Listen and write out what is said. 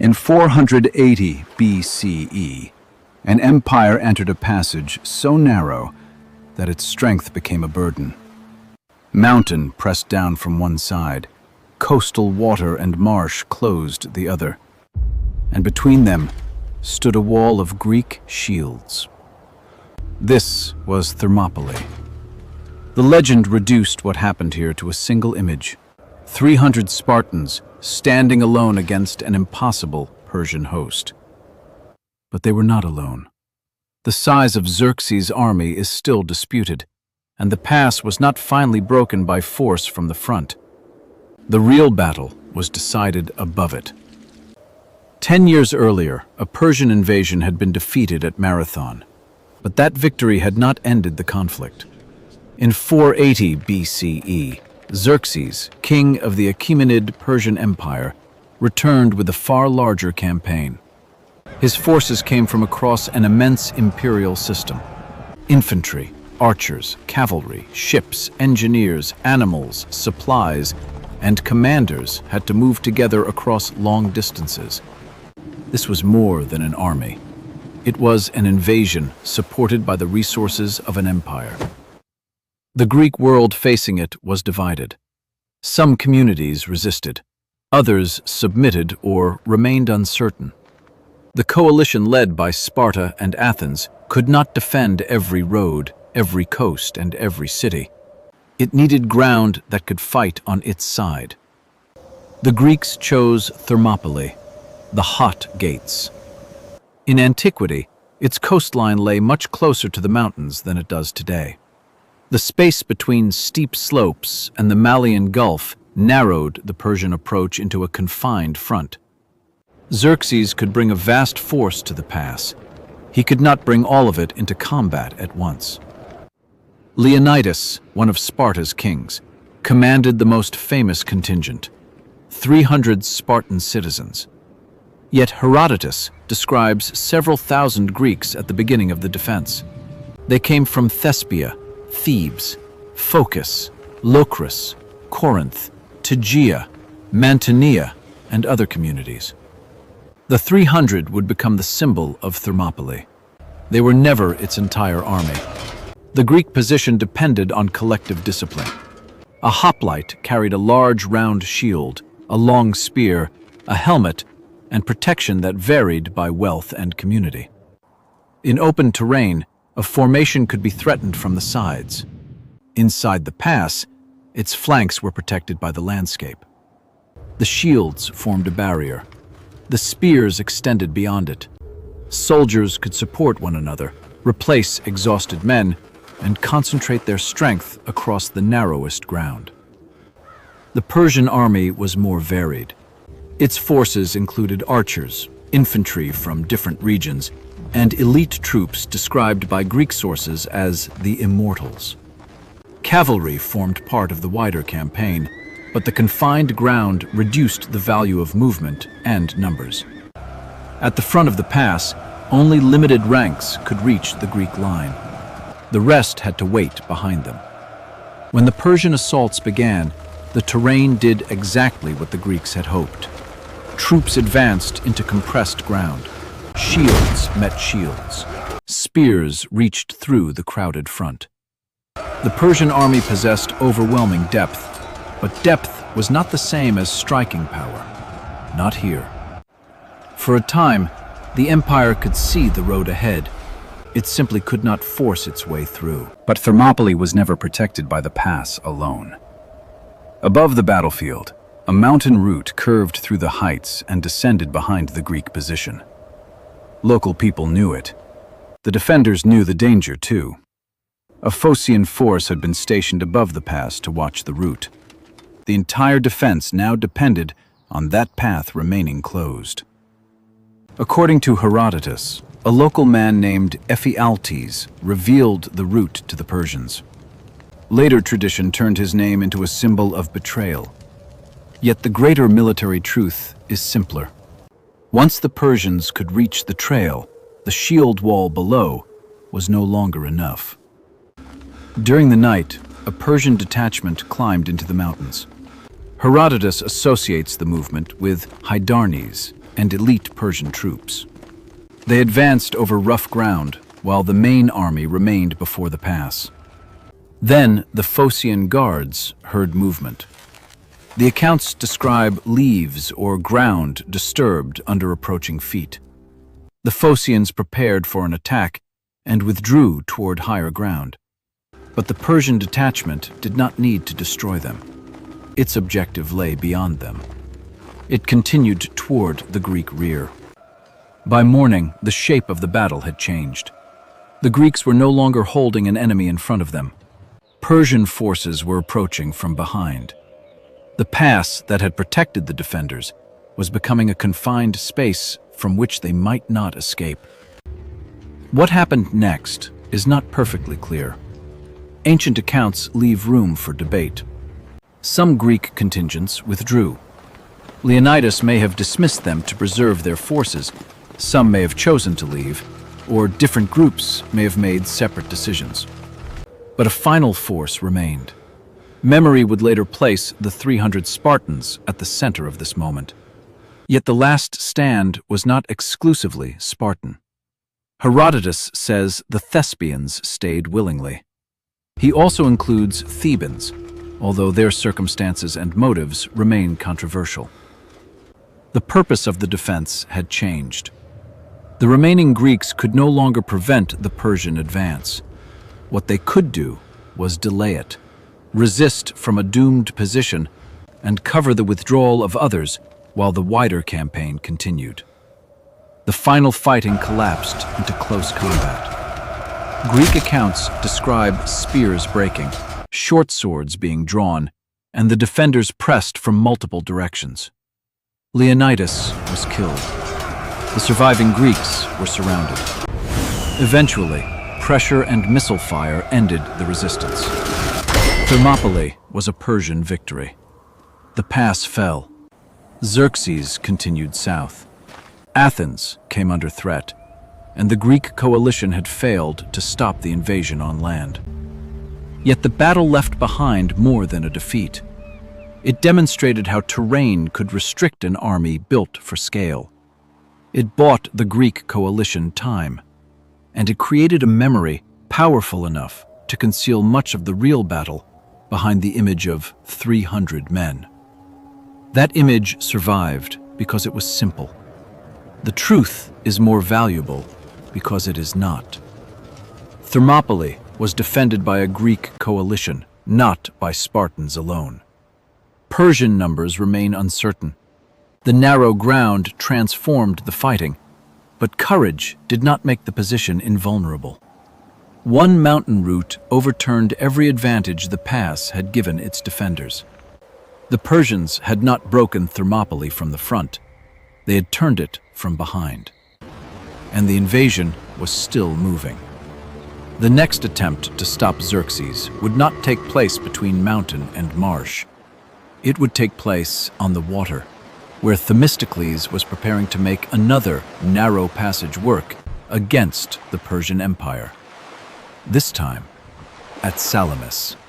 In 480 BCE, an empire entered a passage so narrow that its strength became a burden. Mountain pressed down from one side, coastal water and marsh closed the other, and between them stood a wall of Greek shields. This was Thermopylae. The legend reduced what happened here to a single image: 300 Spartans standing alone against an impossible Persian host. But they were not alone. The size of Xerxes' army is still disputed, and the pass was not finally broken by force from the front. The real battle was decided above it. 10 years earlier, a Persian invasion had been defeated at Marathon, but that victory had not ended the conflict. In 480 BCE, Xerxes, king of the Achaemenid Persian Empire, returned with a far larger campaign. His forces came from across an immense imperial system. Infantry, archers, cavalry, ships, engineers, animals, supplies, and commanders had to move together across long distances. This was more than an army. It was an invasion supported by the resources of an empire. The Greek world facing it was divided. Some communities resisted. Others submitted or remained uncertain. The coalition led by Sparta and Athens could not defend every road, every coast, and every city. It needed ground that could fight on its side. The Greeks chose Thermopylae, the hot gates. In antiquity, its coastline lay much closer to the mountains than it does today. The space between steep slopes and the Malian Gulf narrowed the Persian approach into a confined front. Xerxes could bring a vast force to the pass. He could not bring all of it into combat at once. Leonidas, one of Sparta's kings, commanded the most famous contingent, 300 Spartan citizens. Yet Herodotus describes several thousand Greeks at the beginning of the defense. They came from Thespia, Thebes, Phocis, Locris, Corinth, Tegea, Mantinea, and other communities. The 300 would become the symbol of Thermopylae. They were never its entire army. The Greek position depended on collective discipline. A hoplite carried a large round shield, a long spear, a helmet, and protection that varied by wealth and community. In open terrain, a formation could be threatened from the sides. Inside the pass, its flanks were protected by the landscape. The shields formed a barrier. The spears extended beyond it. Soldiers could support one another, replace exhausted men, and concentrate their strength across the narrowest ground. The Persian army was more varied. Its forces included archers, infantry from different regions, and elite troops described by Greek sources as the Immortals. Cavalry formed part of the wider campaign, but the confined ground reduced the value of movement and numbers. At the front of the pass, only limited ranks could reach the Greek line. The rest had to wait behind them. When the Persian assaults began, the terrain did exactly what the Greeks had hoped. Troops advanced into compressed ground. Shields met shields. Spears reached through the crowded front. The Persian army possessed overwhelming depth, but depth was not the same as striking power. Not here. For a time, the empire could see the road ahead. It simply could not force its way through. But Thermopylae was never protected by the pass alone. Above the battlefield, a mountain route curved through the heights and descended behind the Greek position. Local people knew it. The defenders knew the danger, too. A Phocian force had been stationed above the pass to watch the route. The entire defense now depended on that path remaining closed. According to Herodotus, a local man named Ephialtes revealed the route to the Persians. Later tradition turned his name into a symbol of betrayal. Yet the greater military truth is simpler. Once the Persians could reach the trail, the shield wall below was no longer enough. During the night, a Persian detachment climbed into the mountains. Herodotus associates the movement with Hydarnes, and elite Persian troops. They advanced over rough ground, while the main army remained before the pass. Then the Phocian guards heard movement. The accounts describe leaves or ground disturbed under approaching feet. The Phocians prepared for an attack and withdrew toward higher ground. But the Persian detachment did not need to destroy them. Its objective lay beyond them. It continued toward the Greek rear. By morning, the shape of the battle had changed. The Greeks were no longer holding an enemy in front of them. Persian forces were approaching from behind. The pass that had protected the defenders was becoming a confined space from which they might not escape. What happened next is not perfectly clear. Ancient accounts leave room for debate. Some Greek contingents withdrew. Leonidas may have dismissed them to preserve their forces, some may have chosen to leave, or different groups may have made separate decisions. But a final force remained. Memory would later place the 300 Spartans at the center of this moment. Yet the last stand was not exclusively Spartan. Herodotus says the Thespians stayed willingly. He also includes Thebans, although their circumstances and motives remain controversial. The purpose of the defense had changed. The remaining Greeks could no longer prevent the Persian advance. What they could do was delay it, resist from a doomed position, and cover the withdrawal of others while the wider campaign continued. The final fighting collapsed into close combat. Greek accounts describe spears breaking, short swords being drawn, and the defenders pressed from multiple directions. Leonidas was killed. The surviving Greeks were surrounded. Eventually, pressure and missile fire ended the resistance. Thermopylae was a Persian victory. The pass fell. Xerxes continued south. Athens came under threat, and the Greek coalition had failed to stop the invasion on land. Yet the battle left behind more than a defeat. It demonstrated how terrain could restrict an army built for scale. It bought the Greek coalition time, and it created a memory powerful enough to conceal much of the real battle behind the image of 300 men. That image survived because it was simple. The truth is more valuable because it is not. Thermopylae was defended by a Greek coalition, not by Spartans alone. Persian numbers remain uncertain. The narrow ground transformed the fighting, but courage did not make the position invulnerable. One mountain route overturned every advantage the pass had given its defenders. The Persians had not broken Thermopylae from the front. They had turned it from behind. And the invasion was still moving. The next attempt to stop Xerxes would not take place between mountain and marsh. It would take place on the water, where Themistocles was preparing to make another narrow passage work against the Persian Empire. This time at Salamis.